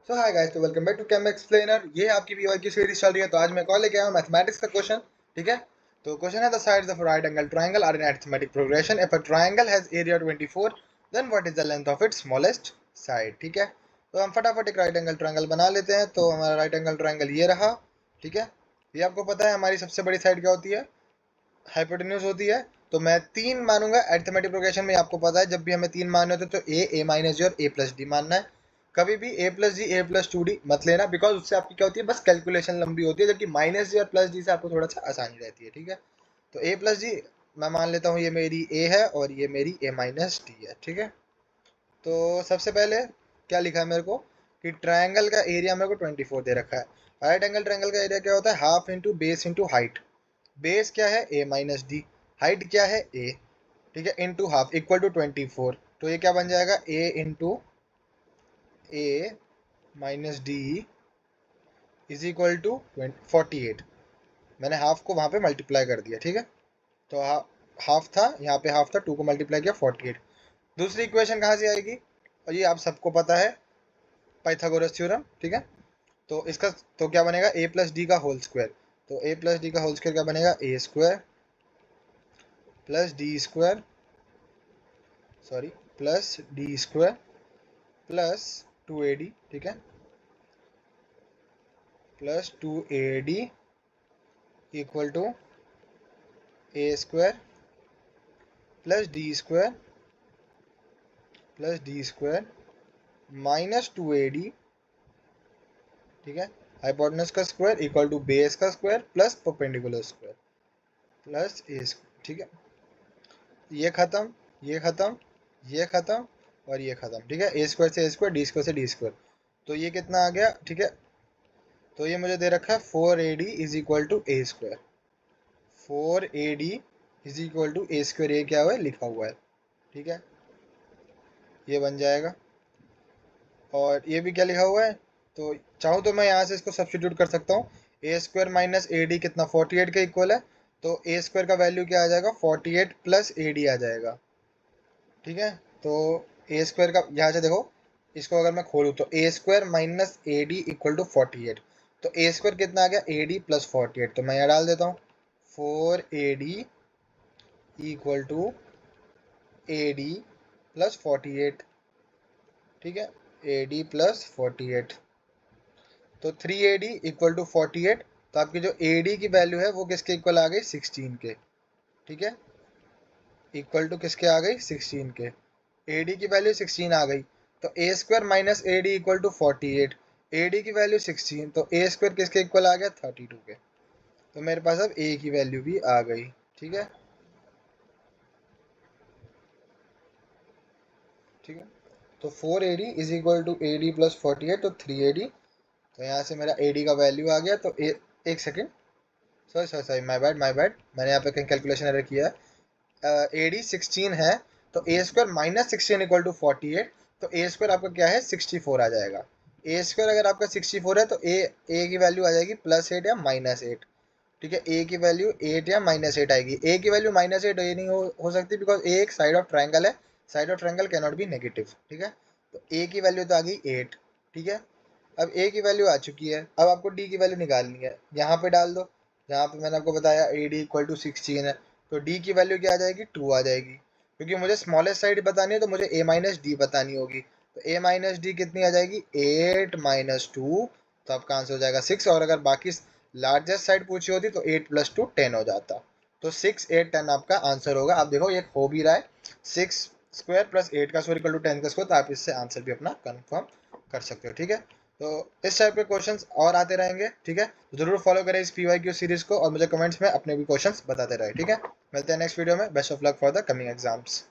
सो hi guys, तो welcome back to Chem Explainer. ये आपकी पीवाई की सीरीज चल रही है। तो आज मैं कॉल लेके आया हूँ मैथमेटिक्स का क्वेश्चन। ठीक है, तो क्वेश्चन है the sides of right angle triangle are in arithmetic progression if a triangle has area 24 then what is the length of its smallest side. ठीक है, तो हम फटाफट एक राइट एंगल ट्रायंगल बना लेते हैं। तो हमारा राइट एंगल ट्रायंगल ये रहा। ठीक है, ये आपको पता है हमारी सबसे बड़ी साइड क्या होती है? हाइपोटेन्यूज होती है। तो मैं 3 मानूंगा अरिथमेटिक प्रोग्रेशन में। आपको पता है जब भी हमें 3 मानने होते हैं तो ए माइनस जी और ए प्लस डी मानना है। कभी भी ए प्लस जी ए प्लस 2 डी मत लेना, बिकॉज उससे आपकी क्या होती है, बस कैलकुलेशन लंबी होती है, जबकि माइनस जी और प्लस डी से आपको थोड़ा सा आसानी रहती है। ठीक है, तो ए प्लस जी मैं मान लेता हूँ ये मेरी ए है और ये मेरी ए माइनस डी है। ठीक है, तो सबसे पहले क्या लिखा है मेरे को कि ट्रायंगल का एरिया मेरे को 24 दे रखा है। राइट एंगल ट्रायंगल का एरिया क्या होता है? Half into base into height. Base क्या है? ए माइनस डी। हाइट क्या है? ए। ठीक है, इंटू हाफ इक्वल टू 24। तो ये क्या बन जाएगा? A into A minus D is equal to 48। मैंने हाफ को वहां पे मल्टीप्लाई कर दिया। ठीक है, तो हाफ था यहाँ पे, हाफ था, 2 को मल्टीप्लाई किया 48। दूसरी इक्वेशन कहाँ से आएगी? और ये आप सबको पता है, पाइथागोरस थ्योरम। ठीक है, तो इसका तो क्या बनेगा? ए प्लस डी का होल स्क्वायर। तो ए प्लस डी का होल स्क्वायर क्या बनेगा? A square plus D square, sorry, plus D square plus 2AD। ठीक है, plus 2AD equal to A square plus D square minus 2AD। ठीक है, hypotenuse का स्क्वायर इक्वल टू बेस का square plus perpendicular square plus A square. ठीक है, ये खत्म, ये खत्म, ये खत्म और ये खत्म। ठीक है, ए स्क्वायर से ए स्क्वायर, डी स्क्वायर से डी स्क्वायर। तो ये कितना आ गया? ठीक है, तो ये मुझे दे रखा है 4AD is equal to A square. 4AD is equal to A square, ये क्या हुआ है? लिखा हुआ है। ठीक है, ये बन जाएगा। और ये भी क्या लिखा हुआ है? तो चाहूँ तो मैं यहाँ से इसको सब्स्टिट्यूट कर सकता हूँ। ए स्क्वायर माइनस ए डी कितना? 48 के इक्वल है। तो ए स्क्वायर का वैल्यू क्या आ जाएगा? 48 प्लस ए डी आ जाएगा। ठीक है, तो ए स्क्वायर का यहाँ से देखो, इसको अगर मैं खोलूँ तो A square minus A D equal to 48। तो ए स्क्वायर कितना आ गया? A D plus 48। तो मैं यहाँ डाल देता हूँ 4AD equal to A D plus 48। ठीक है, ए डी प्लस 48। तो 3AD इक्वल टू 48। तो आपकी जो AD की वैल्यू है वो किसके इक्वल आ गई? 16 के। ठीक है, इक्वल टू किसके आ गई? 16 के। AD की वैल्यू 16 आ गई। तो A square minus A D equal to 48। AD की वैल्यू 16, तो ए स्क्वायर किसके इक्वल आ गया? 32 के। तो मेरे पास अब ए की वैल्यू भी आ गई। ठीक है, ठीक है, तो 4AD is equal to A D plus 48, तो 3AD। तो यहाँ से मेरा AD का वैल्यू आ गया। तो एक second, sorry sorry sorry, my bad my bad, मैंने यहाँ पे कहीं कैलकुलेशन एरर किया है। AD 16 है, तो A square minus 16 equal to 48। तो ए स्क्वायर आपका क्या है? 64 आ जाएगा। ए स्क्वायर अगर आपका 64 है तो ए की वैल्यू आ जाएगी +8 या -8। ठीक है, ए की वैल्यू 8 या -8 आएगी। ए की वैल्यू -8 ये नहीं हो सकती, बिकॉज ए एक साइड ऑफ ट्रायंगल है। Side of triangle can not be negative. ठीक है, तो ए की वैल्यू तो आ गई 8। ठीक है, अब ए की वैल्यू आ चुकी है। अब आपको डी की वैल्यू निकालनी है, यहाँ पे डाल दो जहाँ पे मैंने आपको बताया ए डी इक्वल टू 16 है। तो डी की वैल्यू क्या आ जाएगी? 2 आ जाएगी, क्योंकि मुझे स्मॉलेस्ट साइड बतानी है तो मुझे ए माइनस डी बतानी होगी। तो ए माइनस डी कितनी आ जाएगी? 8 माइनस 2। तो आपका आंसर हो जाएगा 6। और अगर बाकी लार्जेस्ट साइड पूछी होती तो 8 + 2 10 हो जाता। तो 6 8 10 आपका आंसर होगा। आप देखो ये हो भी रहा है, 6 स्क्वायर प्लस 8 का स्क्वायर इक्वल टू 10 का स्क्वायर। तो आप इससे आंसर भी अपना कंफर्म कर सकते हो। ठीक है, तो इस टाइप के क्वेश्चंस और आते रहेंगे। ठीक है, तो जरूर फॉलो करें इस PYQ सीरीज को और मुझे कमेंट्स में अपने भी क्वेश्चंस बताते रहे। ठीक है, मिलते हैं नेक्स्ट वीडियो में। Best of luck for the coming exams.